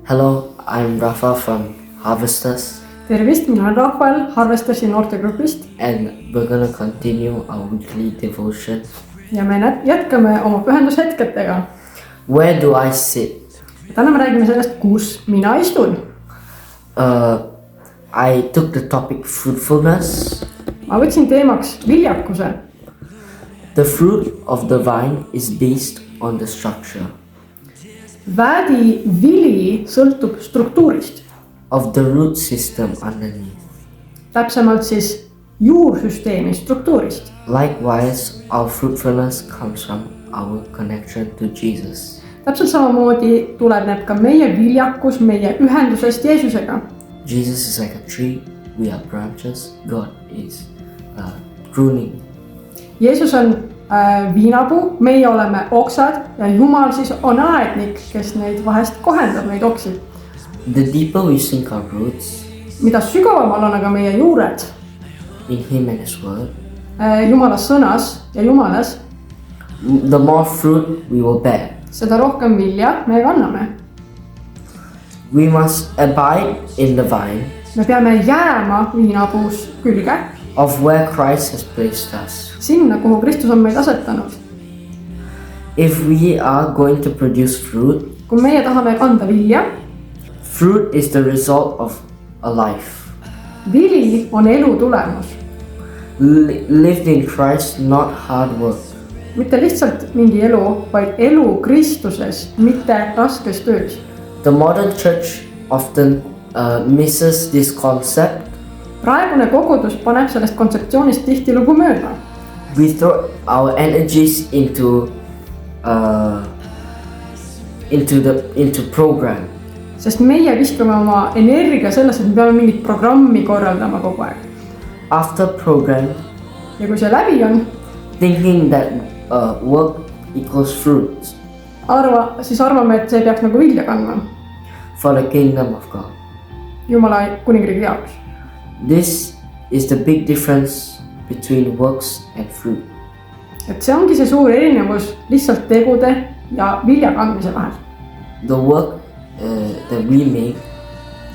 Hello, I'm Rafa from Harvesters, tervist, mina olen Rafael Harvestersi noortegrupist and we're gonna continue our weekly devotion. ja me jätkame oma pühendushetketega. Where do I sit? Täna me räägime sellest, kus mina istun. I took the topic fruitfulness. Ma võtsin teemaks viljakuse. The fruit of the vine is based on the structure Väedi vili sõltub struktuurist, of the root system underneath. täpsemalt siis juursüsteemi struktuurist. Likewise, our fruitfulness comes from our connection to Jesus. Täpselt samamoodi tuleneb ka meie viljakus meie ühendusest Jeesusega. Jesus is like a tree, we are branches, God is pruning. Jeesus on viinapuu, meie oleme oksad ja Jumal siis on aednik, kes neid vahest kohendab, neid oksi. The deeper we sink our roots Mida sügavamal on aga meie juured in Him and His Word, Jumala sõnas ja Jumalas, the more fruit we will bear. seda rohkem vilja me kanname. We must abide in the vine Me peame jääma viinapuus külge, of where Christ has placed us. sinna, kuhu Kristus on meid asetanud. If we are going to produce fruit, Kui meie tahame kanda vilja, fruit is the result of a life vili on elu tulemus. lived in Christ, not hard work. Mitte lihtsalt mingi elu, vaid elu Kristuses, mitte raskes töös. The modern church often misses this concept. Praegune kogudus paneb sellest kontseptsioonist tihtilugu mööda. We throw our energies into program. Sest meie viskame oma energia sellesse, et me peame mingit programmi korraldama kogu aeg. After program, Ja kui see läbi on, thinking that work equals fruit siis arvame, et see peaks nagu vilja kandma for the kingdom of God. Jumala kuningriigi jaoks. This is the big difference between works and fruit. Et see ongi see suur erinevus lihtsalt tegude ja vilja kandmise vahel. The work that we make,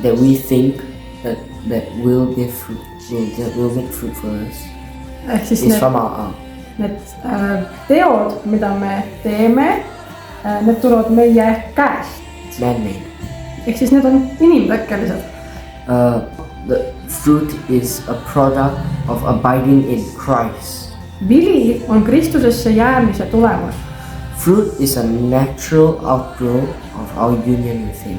that we think that will give fruit, that will make fruit for us, Ehk siis is from our heart. need teod, mida me teeme, need tulevad meie käest. Man-made. Ehk siis need on inimtekkelised. The fruit is a product of abiding in Christ. Vili on Kristusesse jäämise tulemus. Fruit is a natural outgrowth of our union with Him.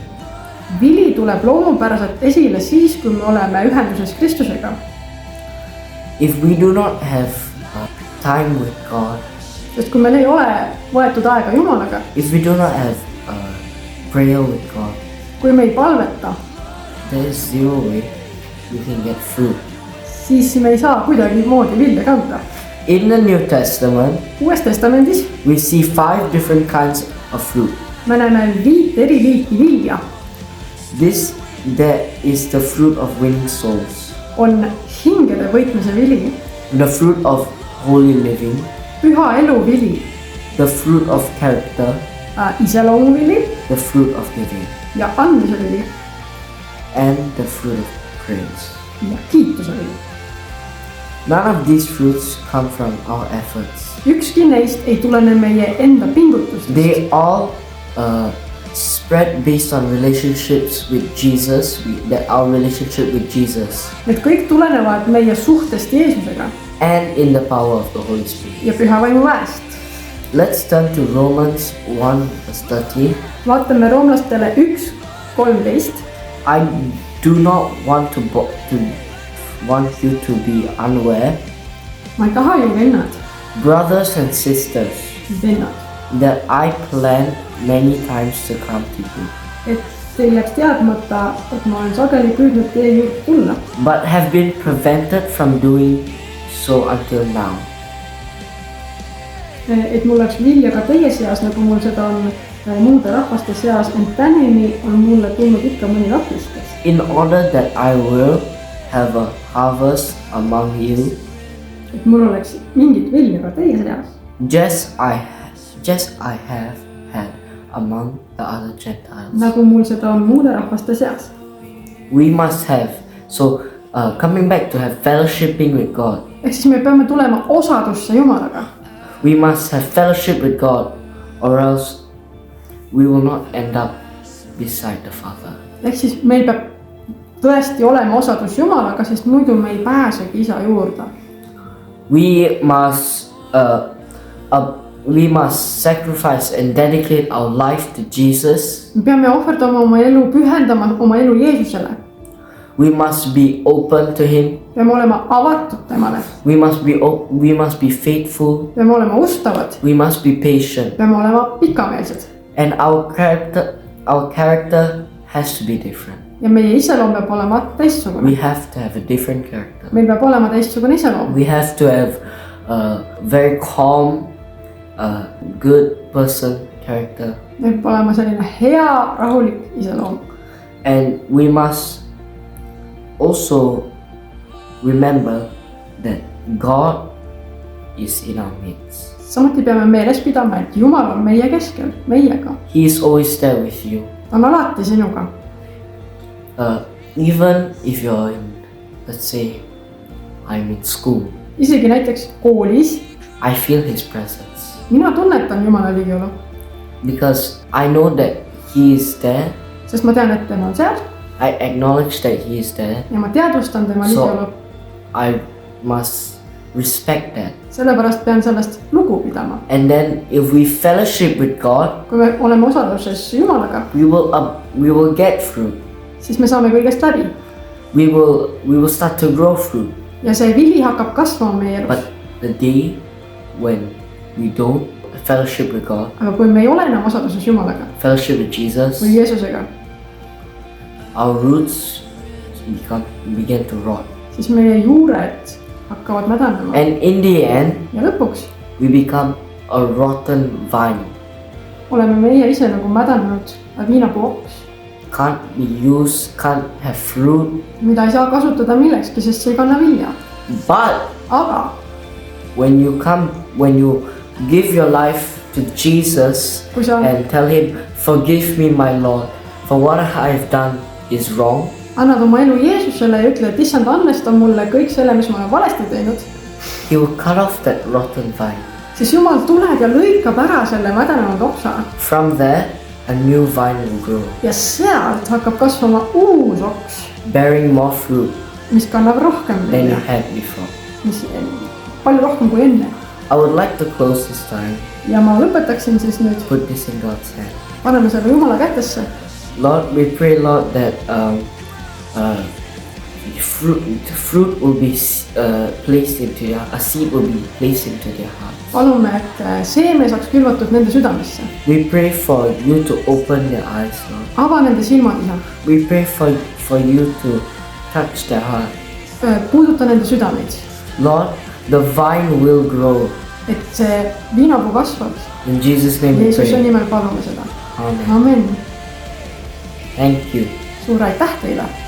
Vili tuleb loomupäraselt esile siis, kui me oleme ühenduses Kristusega. If we do not have time with God, Sest kui meil ei ole võetud aega Jumalaga, if we do not have prayer with God, kui me ei palveta, there is zero way we can get fruit. siis me ei saa kuidagi moodi vilja kanda. In the New Testament, Uues testamendis we see 5 different kinds of fruit. me näeme 5 eri liiki vilja. There is the fruit of winning souls, On hingede võitmise vili, the fruit of holy living, püha elu vili, the fruit of character, iseloomu vili the fruit of giving, ja andmise vili and the fruit of praise. ja kiituse vili. None of these fruits come from our efforts. Ükski neist ei tulene meie enda pingutustest. They all spread based on relationships with Jesus, our relationship with Jesus, Need kõik tulenevad meie suhtest Jeesusega and in the power of the Holy Spirit. ja püha vaimu väest. Let's turn to Romans 1 verse 30. Vaatame roomlastele 1:13. I do not want you to be unaware, Ma ei taha ju vennad, brothers and sisters, that I planned many times to come to you, et teil jääks teadmata, et ma olen sageli püüdnud teie juurde tulla, but have been prevented from doing so until now. et mul oleks vilja ka teie seas, nagu mul seda on muude rahvaste seas, ent tänini on mulle tulnud ikka mõni takistus. In order that I will have a harvest among you, et mul oleks mingit vilja ka teie seas, just I have had among the other Gentiles. nagu mul seda on muude rahvaste seas. We must have, so coming back to have fellowshipping with God. ehk siis me peame tulema osadusse Jumalaga. We must have fellowship with God or else we will not end up beside the Father. ehk siis meil peab tõesti olema osadus Jumalaga, sest muidu me ei pääsegi isa juurde. We must sacrifice and dedicate our life to Jesus. me peame ohverdama oma elu, pühendama oma elu Jeesusele. We must be open to him. peame olema avatud temale. We must be faithful. peame olema ustavad. We must be patient. peame olema pikameelsed. And our character has to be different. ja meie iseloom peab olema teistsugune. We have to have a different character. meil peab olema teistsugune iseloom. We have to have a very calm, good person character. meil peab olema selline hea, rahulik iseloom. And we must also remember that God is in our midst. samuti peame meeles pidama, et Jumal on meie keskel, meiega. He is always there with you. ta on alati sinuga. Even if you're in, let's say, I'm in school. isegi näiteks koolis. I feel his presence. mina tunnetan Jumala ligiolu. Because I know that he is there. sest ma tean, et tema on seal. I acknowledge that he is there. ja ma teadvustan tema ligiolu. I must respect that. sellepärast pean sellest lugu pidama. And then if we fellowship with God, kui me oleme osaluses Jumalaga, we will get fruit. siis me saame kõigest läbi. We will start to grow fruit. ja see vili hakkab kasvama meie elus. But the day when we don't fellowship with God, aga kui me ei ole enam osaluses Jumalaga fellowship with Jesus, või Jeesusega, our roots begin to rot. siis meie juured hakkavad mädanema. And in the end, ja lõpuks we become a rotten vine. oleme meie ise nagu mädanenud viinapuu-oks, Can't be used, can't have fruit. mida ei saa kasutada millekski, sest see ei kanna vilja. But aga when you give your life to Jesus kui sa and tell him, forgive me, my Lord, for what I've done is wrong, annad oma elu Jeesusele ja ütled, et issand, andesta mulle kõik selle, mis ma olen valesti teinud, he will cut off that rotten vine. siis Jumal tuleb ja lõikab ära selle mädanenud oksa. From there, a new vine will grow, ja sealt hakkab kasvama uus oks, bearing more fruit mis kannab rohkem than you vilja, had before. mis palju rohkem kui enne. I would like to close this time, ja ma lõpetaksin siis nüüd, put this in God's hand. paneme selle Jumala kätesse. Lord, we pray, Lord, that fruit will be placed into a seed will be placed into their hearts. palume, et seeme saaks külvatud nende südamesse. We pray for you to open their eyes, Lord. ava nende silmad, isa. We pray for you to touch their heart. puuduta nende südameid. Lord, the vine will grow. et see viinapuu kasvab. In Jesus' name we Jeesuse pray. nimel palume seda. Amen. Amen. Thank you. suur aitäh teile.